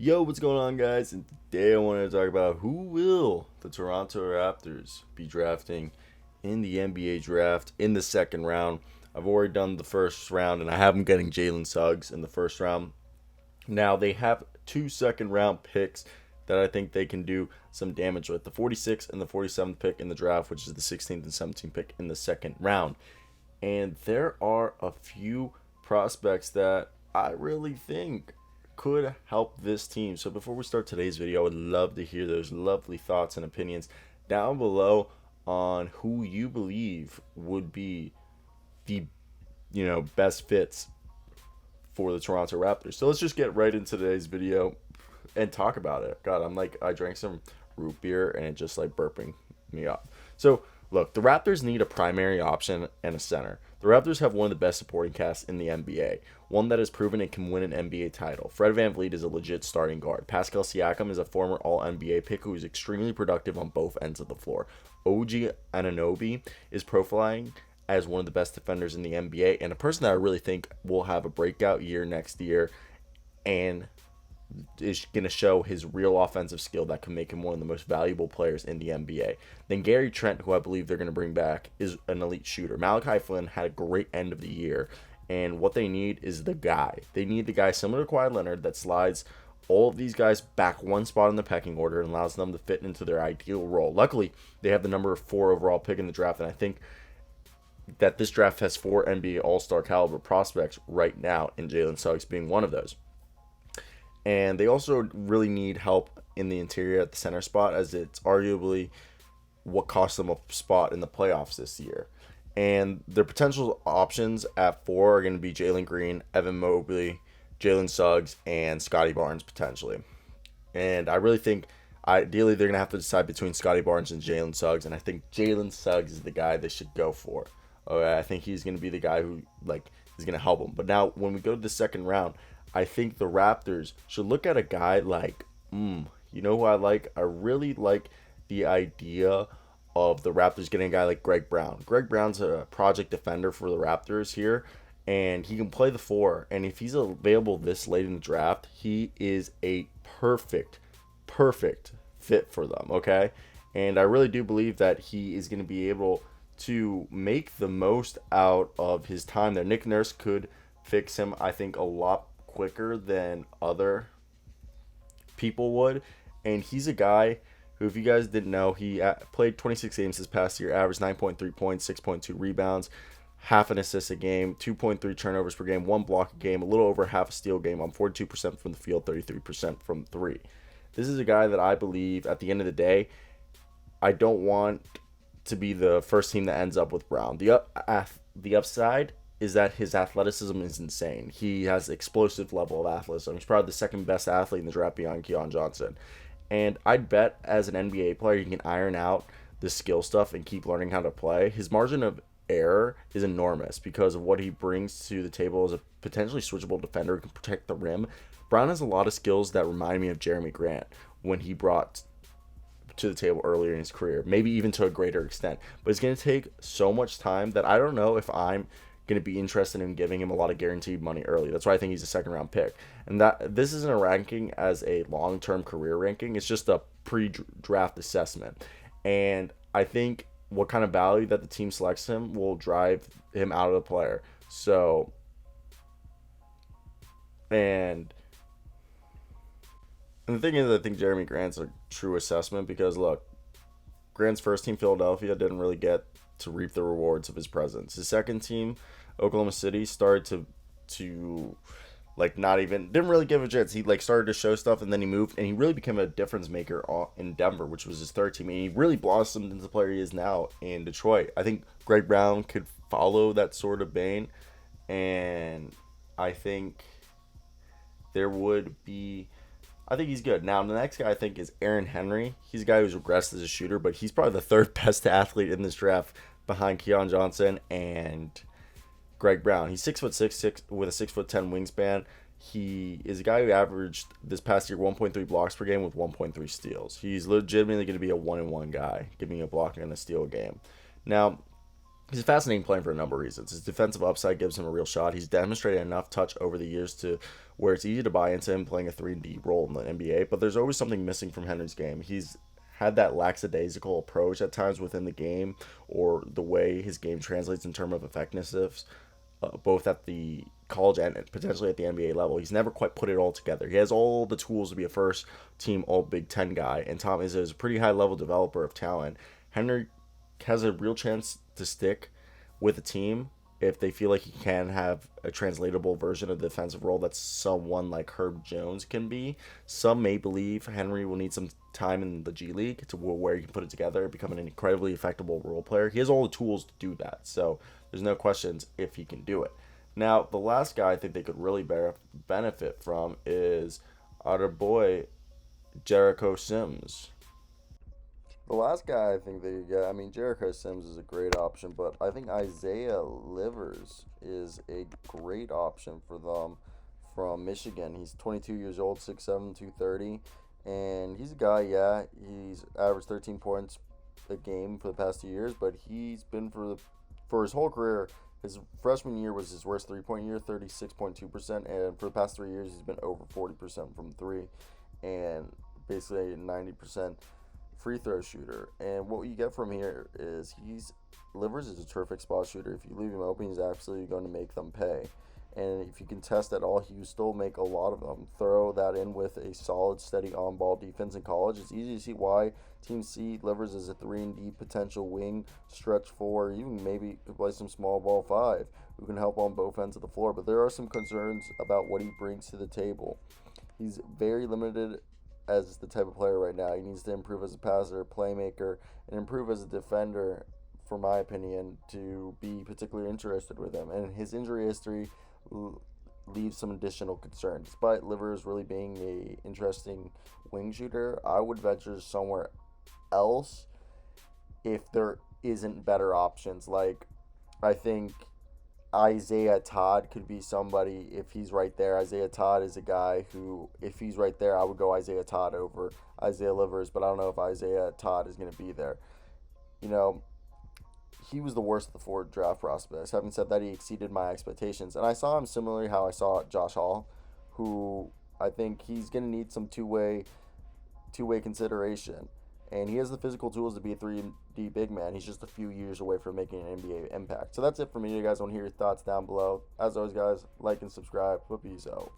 Yo, what's going on, guys? And today I wanted to talk about who will the Toronto Raptors be drafting in the NBA draft in the second round. I've already done the first round, and I have them getting Jalen Suggs in the first round. Now, they have two second round picks that I think they can do some damage with. The 46th and the 47th pick in the draft, which is the 16th and 17th pick in the second round. And there are a few prospects that I really think could help this team. So before we start today's video, I would love to hear those lovely thoughts and opinions down below on who you believe would be the best fits for the Toronto Raptors. So let's just get right into today's video and talk about it. God, I drank some root beer and it just burping me up. So look, the Raptors need a primary option and a center. The Raptors have one of the best supporting casts in the NBA, one that has proven it can win an NBA title. Fred VanVleet is a legit starting guard. Pascal Siakam is a former All-NBA pick who is extremely productive on both ends of the floor. OG Anunoby is profiling as one of the best defenders in the NBA and a person that I really think will have a breakout year next year and is going to show his real offensive skill that can make him one of the most valuable players in the NBA. Then Gary Trent, who I believe they're going to bring back, is an elite shooter. Malachi Flynn had a great end of the year, and what they need is the guy. They need the guy similar to Kawhi Leonard that slides all of these guys back one spot in the pecking order and allows them to fit into their ideal role. Luckily, they have the number 4 overall pick in the draft, and I think that this draft has 4 NBA All-Star caliber prospects right now, and Jalen Suggs being one of those. And they also really need help in the interior at the center spot, as it's arguably what cost them a spot in the playoffs this year. And their potential options at 4 are going to be Jalen Green, Evan Mobley, Jalen Suggs, and Scotty Barnes potentially. And I really think ideally they're going to have to decide between Scotty Barnes and Jalen Suggs, and I think Jalen Suggs is the guy they should go for. Okay, I think he's going to be the guy who is going to help them. But now when we go to the second round, I think the Raptors should look at a guy you know who I like? I really like the idea of the Raptors getting a guy like Greg Brown. Greg Brown's a project defender for the Raptors here, and he can play the 4. And if he's available this late in the draft, he is a perfect fit for them, okay? And I really do believe that he is going to be able to make the most out of his time there. Nick Nurse could fix him, I think, a lot quicker than other people would, and he's a guy who, if you guys didn't know, he played 26 games this past year, averaged 9.3 points, 6.2 rebounds, half an assist a game, 2.3 turnovers per game, 1 block a game, a little over half a steal game on 42% from the field, 33% from 3. This is a guy that I believe at the end of the day, I don't want to be the first team that ends up with Brown. The upside is that his athleticism is insane. He has explosive level of athleticism. He's probably the second best athlete in the draft behind Keon Johnson. And I'd bet as an NBA player, he can iron out the skill stuff and keep learning how to play. His margin of error is enormous because of what he brings to the table as a potentially switchable defender who can protect the rim. Brown has a lot of skills that remind me of Jeremy Grant when he brought to the table earlier in his career, maybe even to a greater extent. But it's going to take so much time that I don't know if I'm going to be interested in giving him a lot of guaranteed money early. That's why I think he's a second round pick. And that this isn't a ranking as a long-term career ranking. It's just a pre-draft assessment. And I think what kind of value that the team selects him will drive him out of the player. So, and the thing is, I think Jeremy Grant's a true assessment because, look, Grant's first team, Philadelphia, didn't really get to reap the rewards of his presence. His second team, Oklahoma City, started to not even, didn't really give a chance. He started to show stuff, and then he moved, and he really became a difference maker in Denver, which was his third team. And he really blossomed into the player he is now in Detroit. I think Greg Brown could follow that sort of vein, and I think he's good. Now, the next guy I think is Aaron Henry. He's a guy who's regressed as a shooter, but he's probably the third best athlete in this draft behind Keon Johnson and Greg Brown. He's 6'6" with a 6'10" wingspan. He is a guy who averaged this past year 1.3 blocks per game with 1.3 steals. He's legitimately going to be a 1-and-1 guy, giving you a block and a steal a game. Now, He's a fascinating player for a number of reasons. His defensive upside gives him a real shot. He's demonstrated enough touch over the years to where it's easy to buy into him playing a 3-and-D role in the NBA, but there's always something missing from Henry's game. He's had that lackadaisical approach at times within the game, or the way his game translates in terms of effectiveness, both at the college and potentially at the NBA level. He's never quite put it all together. He has all the tools to be a first team All Big Ten guy, and Tom is a pretty high level developer of talent. Henry has a real chance to stick with a team if they feel like he can have a translatable version of the defensive role that someone like Herb Jones can be. Some may believe Henry will need some time in the G League to where he can put it together and become an incredibly effective role player. He has all the tools to do that, so there's no questions if he can do it. Now, the last guy I think they could really benefit from is our boy Jericho Sims. The last guy I think they could get, I mean, Jericho Sims is a great option, but I think Isaiah Livers is a great option for them from Michigan. He's 22 years old, 6'7", 230, and he's a guy, yeah, he's averaged 13 points a game for the past 2 years, but he's been for his whole career. His freshman year was his worst three-point year, 36.2%, and for the past 3 years, he's been over 40% from three, and basically 90% free throw shooter. And what you get from here is Livers is a terrific spot shooter. If you leave him open, he's absolutely going to make them pay. And if you can test at all, he will still make a lot of them. Throw that in with a solid, steady on-ball defense in college. It's easy to see why teams see Livers as a 3-and-D potential wing, stretch 4, even maybe could play some small ball 5, who can help on both ends of the floor. But there are some concerns about what he brings to the table. He's very limited as the type of player right now. He needs to improve as a passer, playmaker, and improve as a defender, for my opinion, to be particularly interested with him. And his injury history leaves some additional concern. Despite Livers really being a interesting wing shooter, I would venture somewhere else if there isn't better options. Like, I think Isaiah Todd could be somebody if he's right there. Isaiah Todd is a guy who, if he's right there, I would go Isaiah Todd over Isaiah Livers, but I don't know if Isaiah Todd is going to be there. You know, he was the worst of the 4 draft prospects. Having said that, he exceeded my expectations. And I saw him similarly how I saw Josh Hall, who I think he's going to need some two-way consideration. And he has the physical tools to be a 3-and-D big man. He's just a few years away from making an NBA impact. So that's it for me. You guys want to hear your thoughts down below. As always, guys, like and subscribe. Peace out.